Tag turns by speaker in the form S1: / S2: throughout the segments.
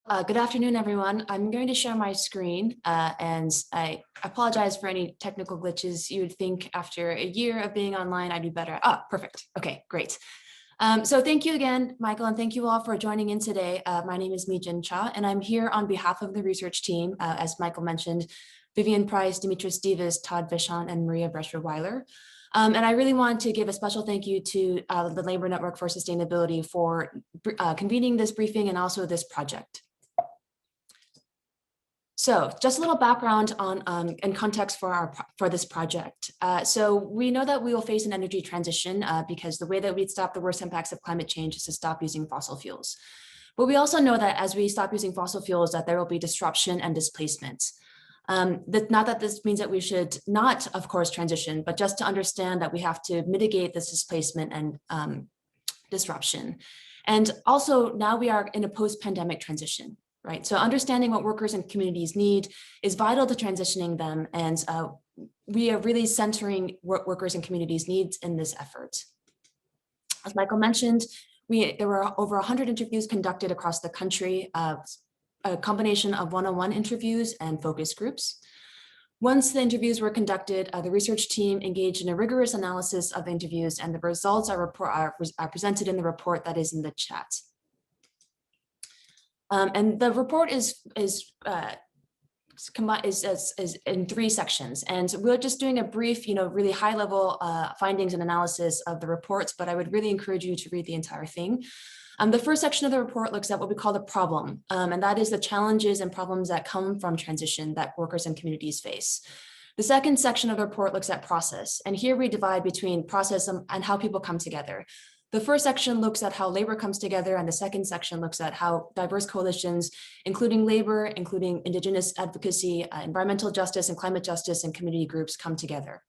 S1: Good afternoon, everyone. I'm going to share my screen, and I apologize for any technical glitches. You would think after a year of being online, I'd be better. Perfect. Okay, great. So thank you again, Michael, and thank you all for joining in today. My name is Mijin Cha, and I'm here on behalf of the research team, as Michael mentioned, Vivian Price, Dimitris Divas, Todd Vishon, and Maria Brescher-Weiler. And I really want to give a special thank you to the Labor Network for Sustainability for convening this briefing and also this project. So just a little background on and context for this project. So we know that we will face an energy transition because the way that we'd stop the worst impacts of climate change is to stop using fossil fuels. But we also know that as we stop using fossil fuels, that there will be disruption and displacement. Not that this means that we should not, of course, transition, but just to understand that we have to mitigate this displacement and disruption. And also now we are in a post-pandemic transition. Right. So understanding what workers and communities need is vital to transitioning them. And we are really centering what workers and communities needs in this effort. As Michael mentioned, there were over 100 interviews conducted across the country, a combination of one-on-one interviews and focus groups. Once the interviews were conducted, the research team engaged in a rigorous analysis of the interviews, and the results are presented in the report that is in the chat. And the report is in 3 sections, and we're just doing a brief, really high-level findings and analysis of the reports, but I would really encourage you to read the entire thing. The first section of the report looks at what we call the problem, and that is the challenges and problems that come from transition that workers and communities face. The second section of the report looks at process, and here we divide between process and how people come together. The first section looks at how labor comes together, and the second section looks at how diverse coalitions, including labor, including indigenous advocacy, environmental justice and climate justice, and community groups come together.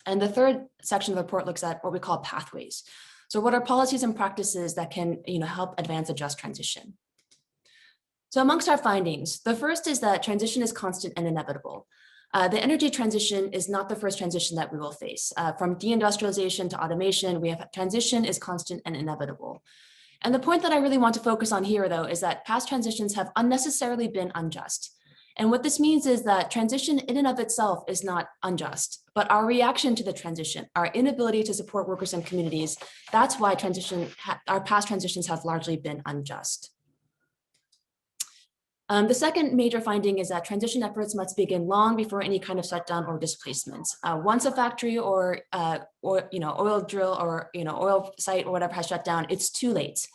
S1: And the third section of the report looks at what we call pathways. So what are policies and practices that can help advance a just transition? So amongst our findings, the first is that transition is constant and inevitable. The energy transition is not the first transition that we will face. From deindustrialization to automation, transition is constant and inevitable. And the point that I really want to focus on here, though, is that past transitions have unnecessarily been unjust. And what this means is that transition in and of itself is not unjust, but our reaction to the transition, our inability to support workers and communities, that's why our past transitions have largely been unjust. The second major finding is that transition efforts must begin long before any kind of shutdown or displacement. Once a factory or oil drill or oil site or whatever has shut down, it's too late.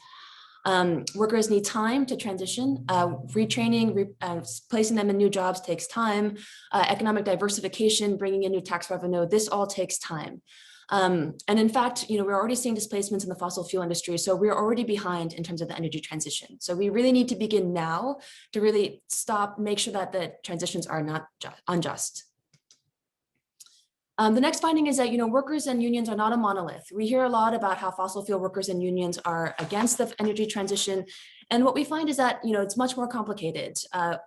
S1: Workers need time to transition. Retraining, placing them in new jobs takes time. Economic diversification, bringing in new tax revenue, this all takes time. And in fact, we're already seeing displacements in the fossil fuel industry, so we're already behind in terms of the energy transition. So we really need to begin now to really make sure that the transitions are not unjust. The next finding is that, workers and unions are not a monolith. We hear a lot about how fossil fuel workers and unions are against the energy transition. And what we find is that, it's much more complicated.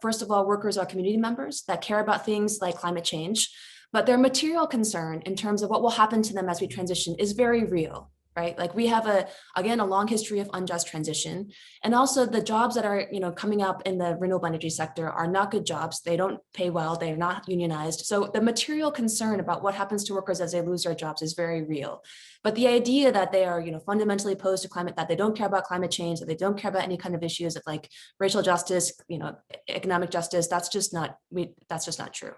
S1: First of all, workers are community members that care about things like climate change. But their material concern in terms of what will happen to them as we transition is very real, right? Like we have again, a long history of unjust transition. And also the jobs that are, coming up in the renewable energy sector are not good jobs. They don't pay well, they're not unionized. So the material concern about what happens to workers as they lose their jobs is very real. But the idea that they are, fundamentally opposed to climate, that they don't care about climate change, that they don't care about any kind of issues of like racial justice, economic justice, that's just not true.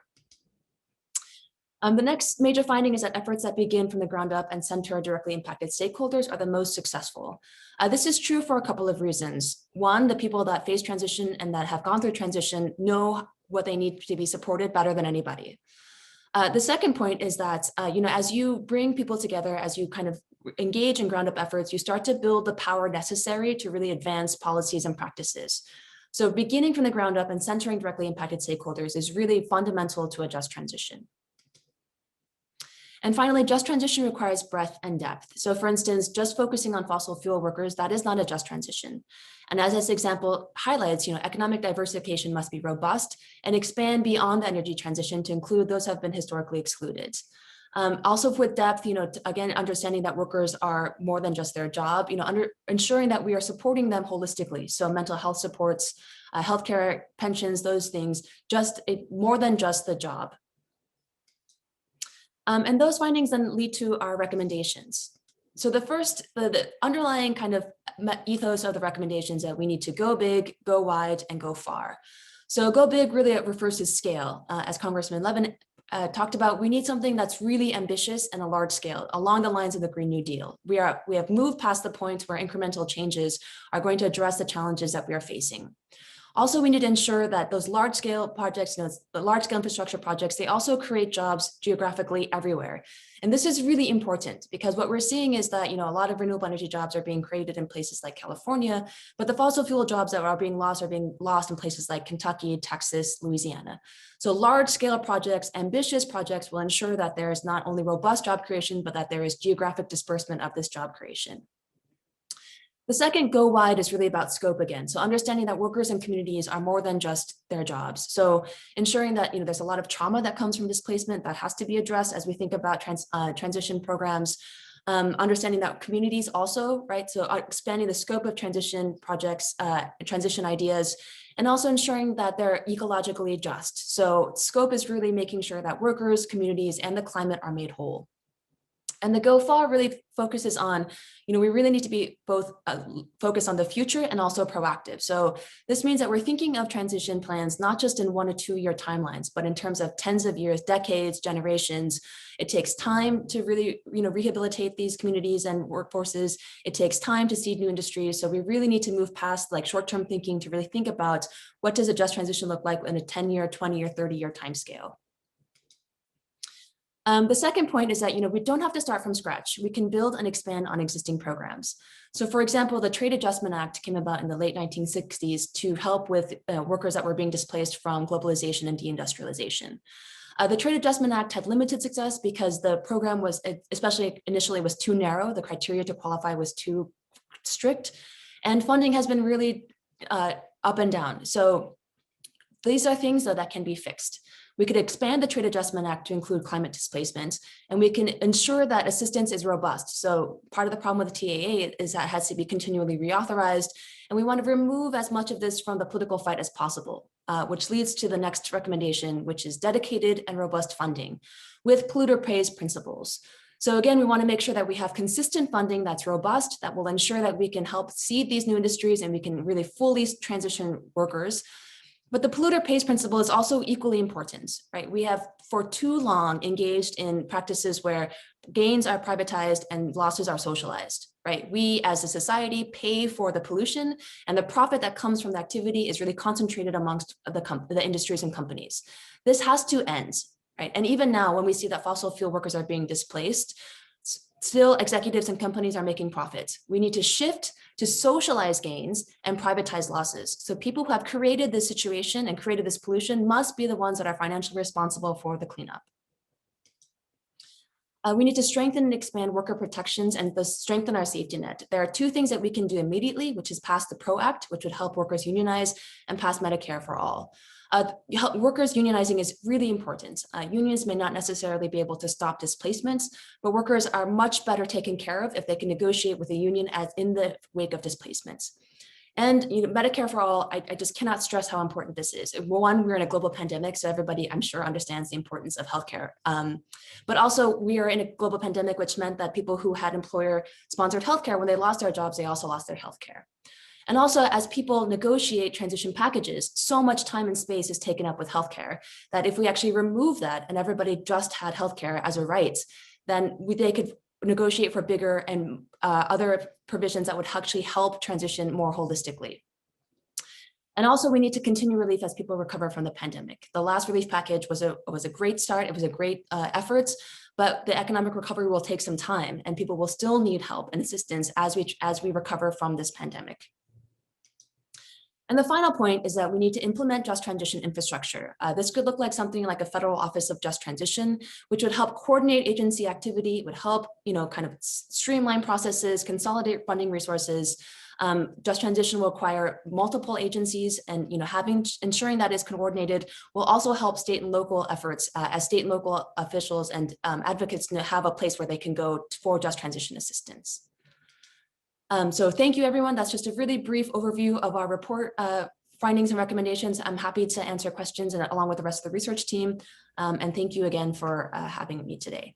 S1: The next major finding is that efforts that begin from the ground up and center directly impacted stakeholders are the most successful. This is true for a couple of reasons. One, the people that face transition and that have gone through transition know what they need to be supported better than anybody. The second point is that, as you bring people together, as you kind of engage in ground up efforts, you start to build the power necessary to really advance policies and practices. So beginning from the ground up and centering directly impacted stakeholders is really fundamental to a just transition. And finally, just transition requires breadth and depth. So for instance, just focusing on fossil fuel workers, that is not a just transition. And as this example highlights, economic diversification must be robust and expand beyond the energy transition to include those who have been historically excluded. Also with depth, again, understanding that workers are more than just their job, ensuring that we are supporting them holistically. So mental health supports, healthcare, pensions, those things, more than just the job. And those findings then lead to our recommendations. So the underlying kind of ethos of the recommendations that we need to go big, go wide, and go far. So go big really refers to scale. As Congressman Levin talked about, we need something that's really ambitious and a large scale along the lines of the Green New Deal. We have moved past the point where incremental changes are going to address the challenges that we are facing. Also, we need to ensure that those large-scale projects, the large-scale infrastructure projects, they also create jobs geographically everywhere. And this is really important because what we're seeing is that, a lot of renewable energy jobs are being created in places like California, but the fossil fuel jobs that are being lost in places like Kentucky, Texas, Louisiana. So large-scale projects, ambitious projects will ensure that there is not only robust job creation, but that there is geographic disbursement of this job creation. The second go wide is really about scope again. So understanding that workers and communities are more than just their jobs. So ensuring that there's a lot of trauma that comes from displacement that has to be addressed as we think about transition programs. Understanding that communities also, right? So expanding the scope of transition projects, transition ideas, and also ensuring that they're ecologically just. So scope is really making sure that workers, communities, and the climate are made whole. And the go far really focuses on, we really need to be both focused on the future and also proactive. So this means that we're thinking of transition plans, not just in 1 to 2 year timelines, but in terms of tens of years, decades, generations. It takes time to really, rehabilitate these communities and workforces. It takes time to seed new industries. So we really need to move past like short-term thinking to really think about what does a just transition look like in a 10-year, 20-year, 30-year timescale. The second point is that we don't have to start from scratch. We can build and expand on existing programs. So for example, the Trade Adjustment Act came about in the late 1960s to help with workers that were being displaced from globalization and deindustrialization. The Trade Adjustment Act had limited success because the program was, especially initially, was too narrow. The criteria to qualify was too strict, and funding has been really up and down. So these are things that can be fixed. We could expand the Trade Adjustment Act to include climate displacement, and we can ensure that assistance is robust. So part of the problem with the TAA is that it has to be continually reauthorized, and we want to remove as much of this from the political fight as possible, which leads to the next recommendation, which is dedicated and robust funding with polluter pays principles. So again, we want to make sure that we have consistent funding that's robust, that will ensure that we can help seed these new industries and we can really fully transition workers. But the polluter pays principle is also equally important, right? We have for too long engaged in practices where gains are privatized and losses are socialized, right? We as a society pay for the pollution, and the profit that comes from the activity is really concentrated amongst the industries and companies. This has to end, right? And even now, when we see that fossil fuel workers are being displaced, still executives and companies are making profits. We need to shift to socialize gains and privatize losses. So people who have created this situation and created this pollution must be the ones that are financially responsible for the cleanup. We need to strengthen and expand worker protections and strengthen our safety net. There are two things that we can do immediately, which is pass the PRO Act, which would help workers unionize, and pass Medicare for all. Workers unionizing is really important. Unions may not necessarily be able to stop displacements, but workers are much better taken care of if they can negotiate with a union as in the wake of displacements. And Medicare for all, I just cannot stress how important this is. One, we're in a global pandemic, so everybody, I'm sure, understands the importance of healthcare. But also, we are in a global pandemic, which meant that people who had employer-sponsored healthcare, when they lost their jobs, they also lost their healthcare. And also, as people negotiate transition packages, so much time and space is taken up with healthcare that if we actually remove that and everybody just had healthcare as a right, then they could negotiate for bigger and other provisions that would actually help transition more holistically. And also, we need to continue relief as people recover from the pandemic. The last relief package was a great start. It was a great effort, but the economic recovery will take some time, and people will still need help and assistance as we recover from this pandemic. And the final point is that we need to implement just transition infrastructure. This could look like something like a federal office of just transition, which would help coordinate agency activity, would help kind of streamline processes, consolidate funding resources, Just transition will require multiple agencies, and ensuring that is coordinated will also help state and local efforts, as state and local officials and advocates have a place where they can go for just transition assistance. So thank you, everyone. That's just a really brief overview of our report findings and recommendations. I'm happy to answer questions along with the rest of the research team. And thank you again for having me today.